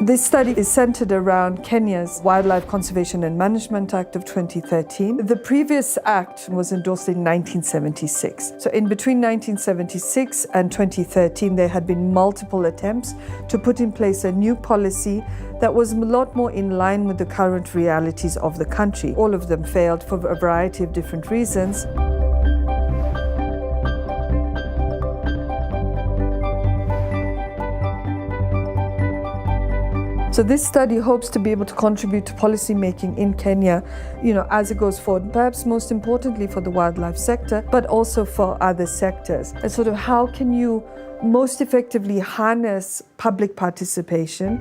This study is centered around Kenya's Wildlife Conservation and Management Act of 2013. The previous act was endorsed in 1976. So in between 1976 and 2013, there had been multiple attempts to put in place a new policy that was a lot more in line with the current realities of the country. All of them failed for a variety of different reasons. So this study hopes to be able to contribute to policy making in Kenya, as it goes forward, perhaps most importantly for the wildlife sector, but also for other sectors. And sort of how can you most effectively harness public participation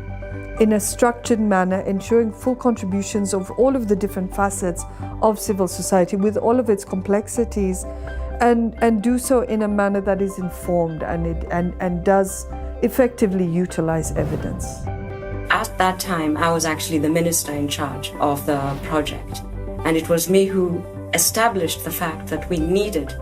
in a structured manner, ensuring full contributions of all of the different facets of civil society with all of its complexities, and do so in a manner that is informed and does effectively utilize evidence. At that time, I was actually the minister in charge of the project. And it was me who established the fact that we needed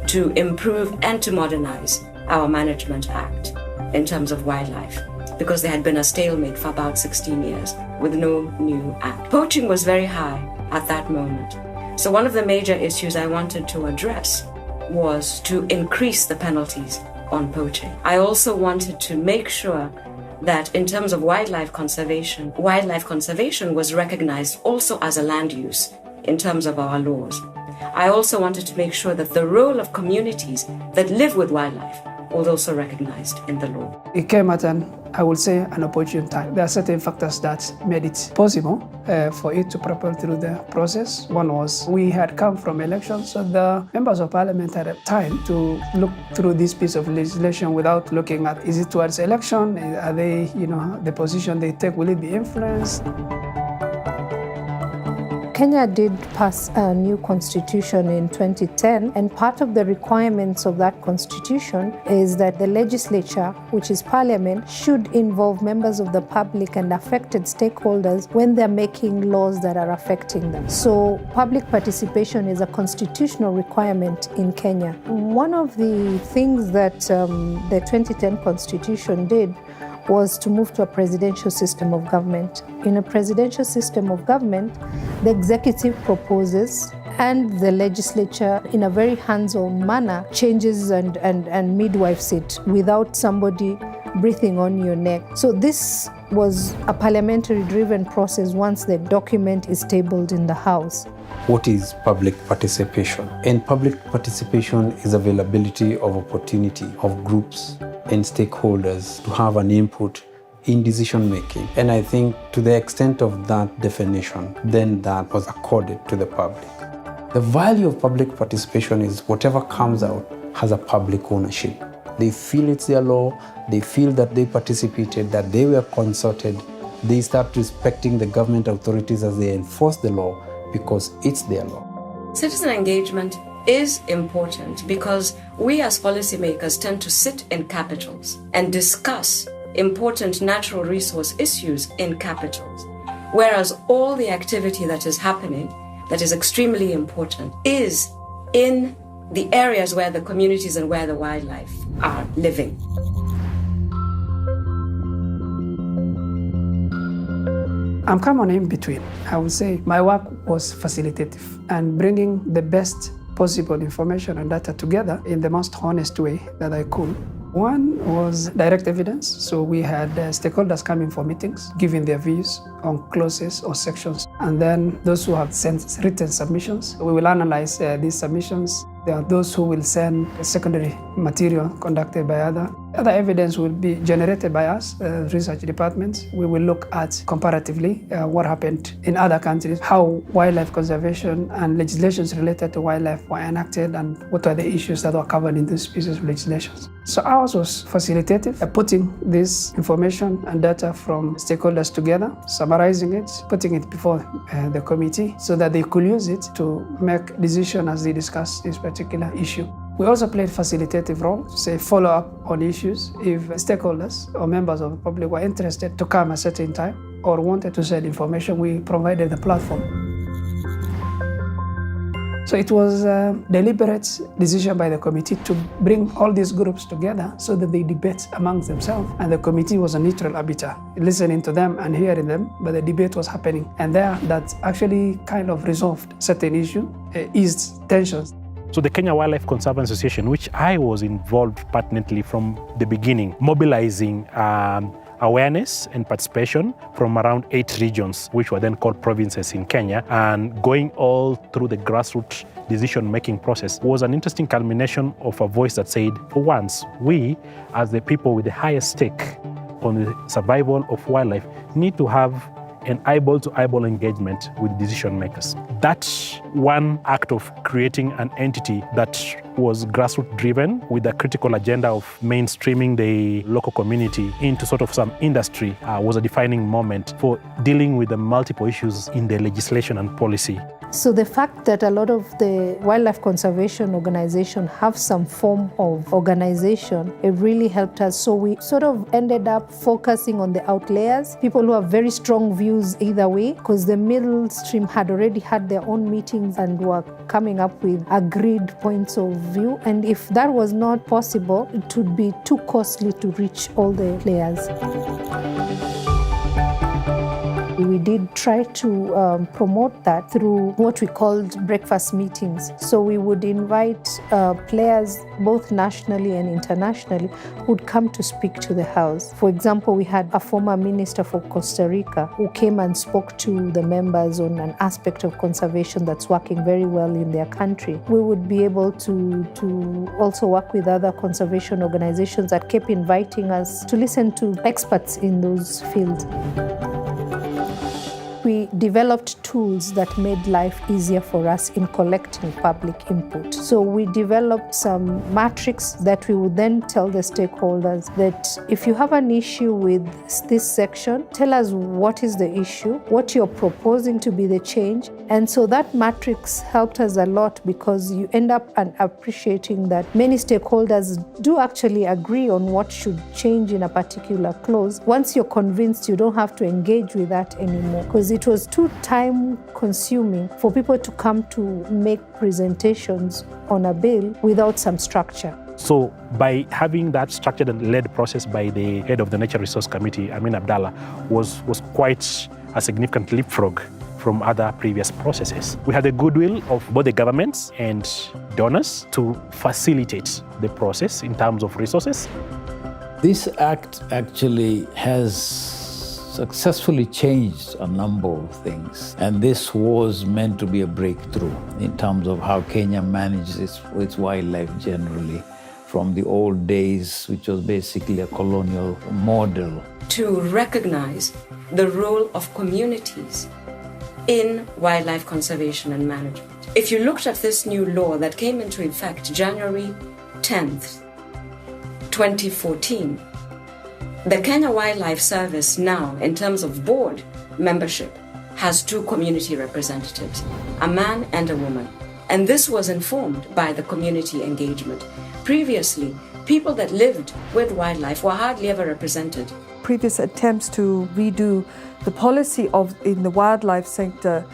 to improve and to modernize our Management Act in terms of wildlife, because there had been a stalemate for about 16 years with no new act. Poaching was very high at that moment. So one of the major issues I wanted to address was to increase the penalties on poaching. I also wanted to make sure that in terms of wildlife conservation was recognized also as a land use in terms of our laws. I also wanted to make sure that the role of communities that live with wildlife was also recognized in the law. It came at an opportune time. There are certain factors that made it possible for it to propel through the process. One was we had come from elections, so the members of parliament had time to look through this piece of legislation without looking at, is it towards election? Are they, the position they take, will it be influenced? Kenya did pass a new constitution in 2010, and part of the requirements of that constitution is that the legislature, which is parliament, should involve members of the public and affected stakeholders when they're making laws that are affecting them. So public participation is a constitutional requirement in Kenya. One of the things that the 2010 constitution did was to move to a presidential system of government. In a presidential system of government, the executive proposes and the legislature, in a very hands-on manner, changes and midwives it without somebody breathing on your neck. So this was a parliamentary-driven process once the document is tabled in the House. What is public participation? And public participation is availability of opportunity of groups and stakeholders to have an input in decision making. And I think to the extent of that definition, then that was accorded to the public. The value of public participation is whatever comes out has a public ownership. They feel it's their law, they feel that they participated, that they were consulted. They start respecting the government authorities as they enforce the law because it's their law. Citizen engagement is important because we as policymakers tend to sit in capitals and discuss important natural resource issues in capitals, whereas all the activity that is happening, that is extremely important, is in the areas where the communities and where the wildlife are living. I'm coming in between. I would say my work was facilitative and bringing the best possible information and data together in the most honest way that I could. One was direct evidence. So we had stakeholders coming for meetings, giving their views on clauses or sections. And then those who have sent written submissions, we will analyze these submissions. There are those who will send secondary material conducted by other evidence will be generated by us, research departments. We will look at comparatively what happened in other countries, how wildlife conservation and legislations related to wildlife were enacted, and what are the issues that were covered in these pieces of legislation. So ours was facilitative, putting this information and data from stakeholders together, summarizing it, putting it before the committee so that they could use it to make decisions as they discuss this particular issue. We also played facilitative role, say follow up on issues. If stakeholders or members of the public were interested to come at a certain time or wanted to share information, we provided the platform. So it was a deliberate decision by the committee to bring all these groups together so that they debate amongst themselves. And the committee was a neutral arbiter, listening to them and hearing them, but the debate was happening. And there, that actually kind of resolved certain issues, eased tensions. So the Kenya Wildlife Conservancy Association, which I was involved pertinently from the beginning, mobilizing awareness and participation from around 8 regions, which were then called provinces in Kenya, and going all through the grassroots decision-making process was an interesting culmination of a voice that said, for once, we, as the people with the highest stake on the survival of wildlife, need to have an eyeball-to-eyeball engagement with decision makers. That one act of creating an entity that was grassroots driven with a critical agenda of mainstreaming the local community into sort of some industry was a defining moment for dealing with the multiple issues in the legislation and policy. So the fact that a lot of the wildlife conservation organizations have some form of organization, it really helped us. So we sort of ended up focusing on the outliers, people who have very strong views either way, because the middle stream had already had their own meetings and were coming up with agreed points of view. And if that was not possible, it would be too costly to reach all the players. We did try to promote that through what we called breakfast meetings. So we would invite players both nationally and internationally who would come to speak to the House. For example, we had a former minister for Costa Rica who came and spoke to the members on an aspect of conservation that's working very well in their country. We would be able to also work with other conservation organizations that kept inviting us to listen to experts in those fields. We developed tools that made life easier for us in collecting public input. So we developed some matrix that we would then tell the stakeholders that if you have an issue with this section, tell us what is the issue, what you're proposing to be the change. And so that matrix helped us a lot because you end up appreciating that many stakeholders do actually agree on what should change in a particular clause. Once you're convinced, you don't have to engage with that anymore, because it was too time-consuming for people to come to make presentations on a bill without some structure. So by having that structured and led process by the head of the Nature Resource Committee, Amin Abdallah, was quite a significant leapfrog from other previous processes. We had the goodwill of both the governments and donors to facilitate the process in terms of resources. This act actually has successfully changed a number of things. And this was meant to be a breakthrough in terms of how Kenya manages its wildlife generally from the old days, which was basically a colonial model. To recognize the role of communities in wildlife conservation and management. If you looked at this new law that came into effect January 10th, 2014, the Kenya Wildlife Service now, in terms of board membership, has 2 community representatives, a man and a woman. And this was informed by the community engagement. Previously, people that lived with wildlife were hardly ever represented. Previous attempts to redo the policy in the wildlife sector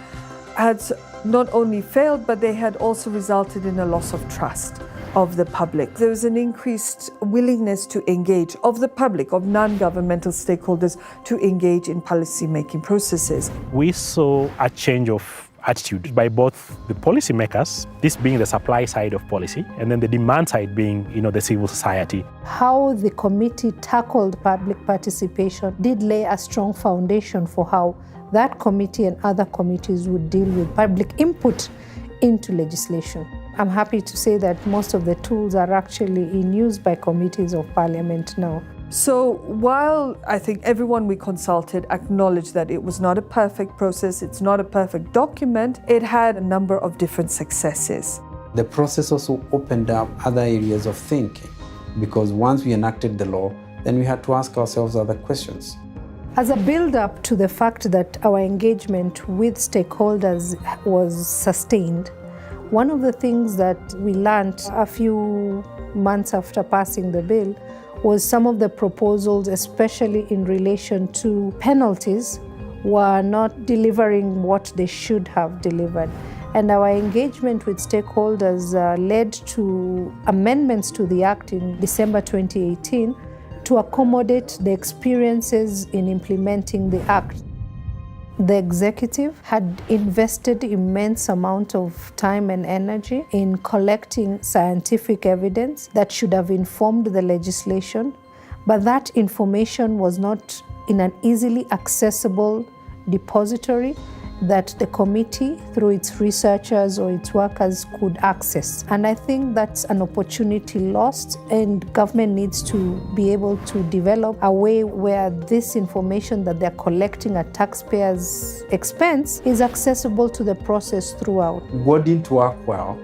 had not only failed, but they had also resulted in a loss of trust of the public. There was an increased willingness to engage of the public, of non-governmental stakeholders to engage in policy-making processes. We saw a change of attitude by both the policymakers, this being the supply side of policy, and then the demand side being, the civil society. How the committee tackled public participation did lay a strong foundation for how that committee and other committees would deal with public input into legislation. I'm happy to say that most of the tools are actually in use by committees of parliament now. So while I think everyone we consulted acknowledged that it was not a perfect process, it's not a perfect document, it had a number of different successes. The process also opened up other areas of thinking, because once we enacted the law, then we had to ask ourselves other questions. As a build-up to the fact that our engagement with stakeholders was sustained, One of the things that we learned a few months after passing the bill was some of the proposals, especially in relation to penalties, were not delivering what they should have delivered. And our engagement with stakeholders led to amendments to the Act in December 2018 to accommodate the experiences in implementing the Act. The executive had invested immense amount of time and energy in collecting scientific evidence that should have informed the legislation, but that information was not in an easily accessible depository that the committee, through its researchers or its workers, could access. And I think that's an opportunity lost, and government needs to be able to develop a way where this information that they're collecting at taxpayers' expense is accessible to the process throughout. What didn't work well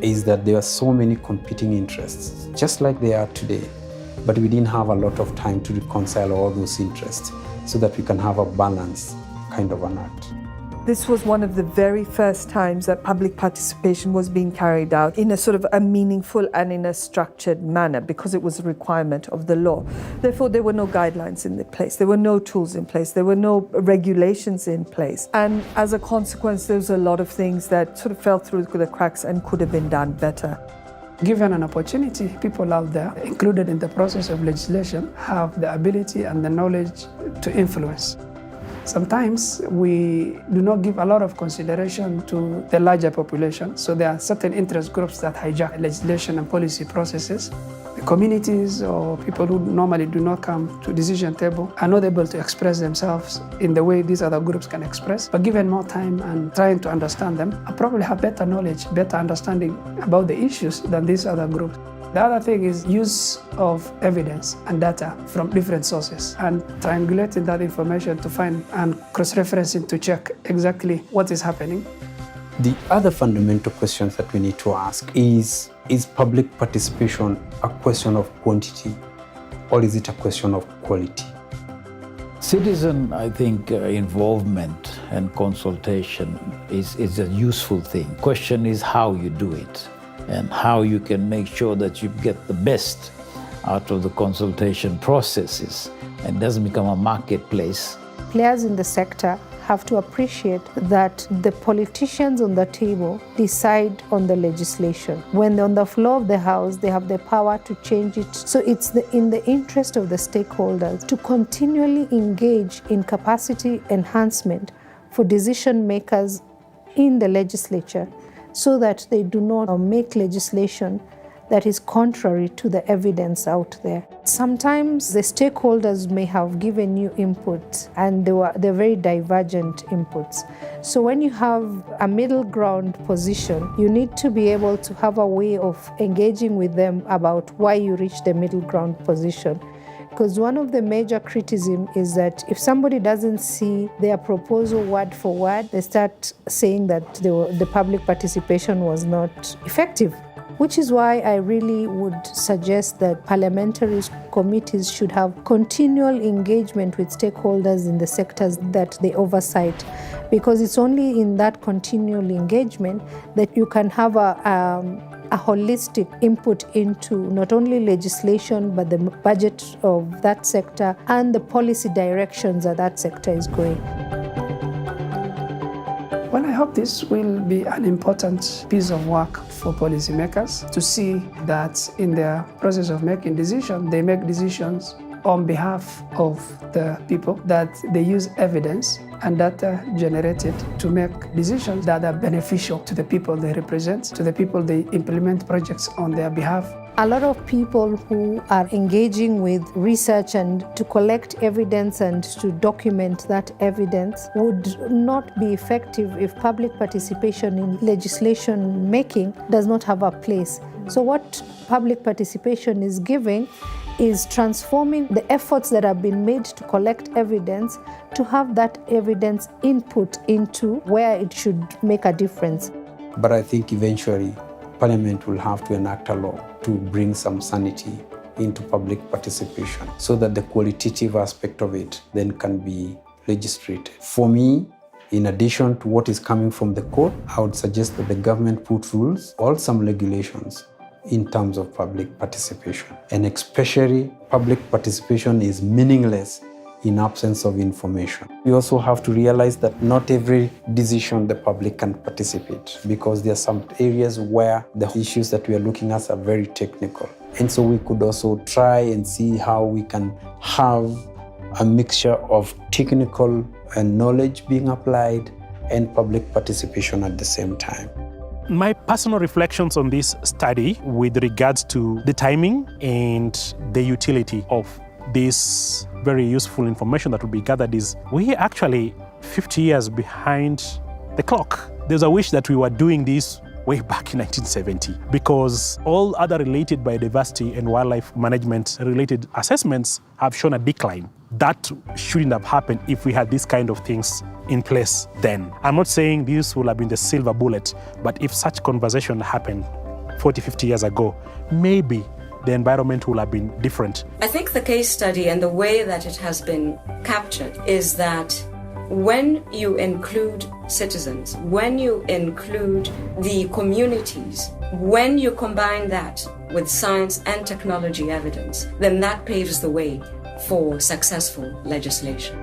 is that there are so many competing interests, just like they are today, but we didn't have a lot of time to reconcile all those interests so that we can have a balanced kind of an act. This was one of the very first times that public participation was being carried out in a sort of a meaningful and in a structured manner, because it was a requirement of the law. Therefore, there were no guidelines in place, there were no tools in place, there were no regulations in place. And as a consequence, there was a lot of things that sort of fell through the cracks and could have been done better. Given an opportunity, people out there, included in the process of legislation, have the ability and the knowledge to influence. Sometimes we do not give a lot of consideration to the larger population, so there are certain interest groups that hijack legislation and policy processes. The communities or people who normally do not come to decision table are not able to express themselves in the way these other groups can express, but given more time and trying to understand them, I probably have better knowledge, better understanding about the issues than these other groups. The other thing is use of evidence and data from different sources and triangulating that information to find and cross-referencing to check exactly what is happening. The other fundamental questions that we need to ask is public participation a question of quantity or is it a question of quality? Citizen, I think, involvement and consultation is a useful thing. Question is how you do it, and how you can make sure that you get the best out of the consultation processes and doesn't become a marketplace. Players in the sector have to appreciate that the politicians on the table decide on the legislation. When they're on the floor of the House, they have the power to change it. So it's in the interest of the stakeholders to continually engage in capacity enhancement for decision makers in the legislature, so that they do not make legislation that is contrary to the evidence out there. Sometimes the stakeholders may have given you input and they're very divergent inputs. So when you have a middle ground position, you need to be able to have a way of engaging with them about why you reached the middle ground position. Because one of the major criticism is that if somebody doesn't see their proposal word for word, they start saying that the public participation was not effective. Which is why I really would suggest that parliamentary committees should have continual engagement with stakeholders in the sectors that they oversight. Because it's only in that continual engagement that you can have a holistic input into not only legislation, but the budget of that sector and the policy directions that sector is going. Well, I hope this will be an important piece of work for policymakers to see that in their process of making decisions, they make decisions on behalf of the people, that they use evidence and data generated to make decisions that are beneficial to the people they represent, to the people they implement projects on their behalf. A lot of people who are engaging with research and to collect evidence and to document that evidence would not be effective if public participation in legislation making does not have a place. So what public participation is giving is transforming the efforts that have been made to collect evidence to have that evidence input into where it should make a difference. But I think eventually Parliament will have to enact a law to bring some sanity into public participation so that the qualitative aspect of it then can be legislated. For me, In addition to what is coming from the court, I would suggest that the government put rules or some regulations in terms of public participation. And especially, public participation is meaningless in absence of information. We also have to realize that not every decision the public can participate, because there are some areas where the issues that we are looking at are very technical. And so we could also try and see how we can have a mixture of technical knowledge being applied and public participation at the same time. My personal reflections on this study with regards to the timing and the utility of this very useful information that will be gathered is we're actually 50 years behind the clock. There's a wish that we were doing this way back in 1970, because all other related biodiversity and wildlife management related assessments have shown a decline. That shouldn't have happened if we had these kind of things in place then. I'm not saying this will have been the silver bullet, but if such conversation happened 40, 50 years ago, maybe the environment will have been different. I think the case study and the way that it has been captured is that when you include citizens, when you include the communities, when you combine that with science and technology evidence, then that paves the way for successful legislation.